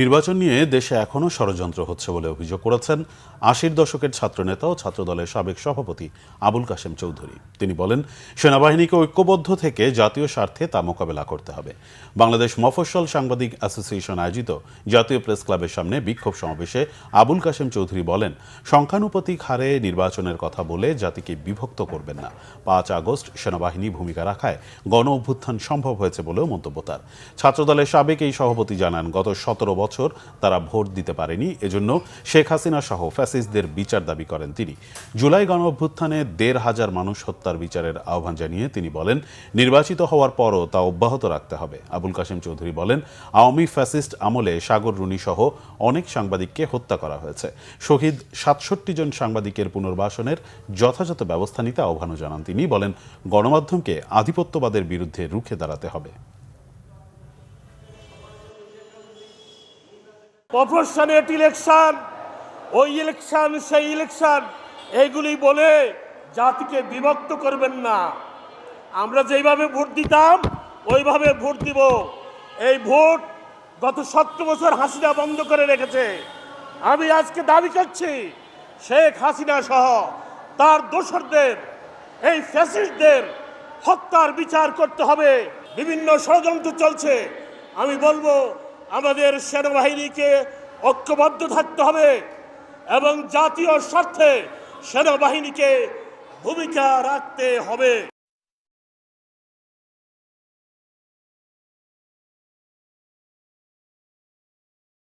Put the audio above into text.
নির্বাচন নিয়ে দেশে এখনও ষড়যন্ত্র হচ্ছে বলে অভিযোগ করেছেন ৮০ দশকের ছাত্রনেতা ও ছাত্রদলের সাবেক সভাপতি আবুল কাশেম চৌধুরী। তিনি বলেন, সেনাবাহিনীকে ঐক্যবদ্ধ থেকে জাতীয় স্বার্থে তা মোকাবেলা করতে হবে। বাংলাদেশ মফস্বল সাংবাদিক অ্যাসোসিয়েশন আয়োজিত জাতীয় প্রেস ক্লাবের সামনে বিক্ষোভ সমাবেশে আবুল কাশেম চৌধুরী বলেন, সংখ্যানুপাতিক হারে নির্বাচনের কথা বলে জাতিকে বিভক্ত করবেন না। ৫ আগস্ট সেনাবাহিনী ভূমিকা রাখায় গণ অভ্যুত্থান সম্ভব হয়েছে বলেও মন্তব্য তার। ছাত্রদলের সাবেক এই সভাপতি জানান, গত ১৭ বছর তারা ভোট দিতে পারেনি, এজন্য শেখ হাসিনা সহ ফ্যাসিস্টদের বিচার দাবি করেন তিনি। জুলাই গণ অভ্যুত্থানে ১৫০০ মানুষ হত্যার বিচারের আহ্বান জানিয়ে তিনি বলেন, নির্বাচিত হওয়ার পরও তা অব্যাহত রাখতে হবে। আবুল কাশেম চৌধুরী বলেন, আওয়ামী ফ্যাসিস্ট আমলে সাগর রুনি সহ অনেক সাংবাদিককে হত্যা করা হয়েছে। শহীদ ৬৭ জন সাংবাদিকের পুনর্বাসনের যথাযথ ব্যবস্থা নিতে আহ্বানও জানান তিনি। বলেন, গণমাধ্যমকে আধিপত্যবাদের বিরুদ্ধে রুখে দাঁড়াতে হবে। প্রফেশনেট ইলেকশন, ওই ইলেকশন সেই ইলেকশন, এইগুলি বলে জাতিকে বিভক্ত করবেন না। আমরা যেইভাবে ভোট দিতাম ওইভাবে ভোট দিব। এই ভোট গত ৭০ বছর হাসিনা বন্ধ করে রেখেছে। আমি আজকে দাবি করছি, শেখ হাসিনা সহ তার দোসরদের, এই ফ্যাসিস্টদের হত্যার বিচার করতে হবে। বিভিন্ন ষড়যন্ত্র চলছে। আমি বলবো, আমাদের সেনাবাহিনীকে ঐক্যবদ্ধ থাকতে হবে এবং জাতীয় স্বার্থে সেনাবাহিনীকে ভূমিকা রাখতে হবে।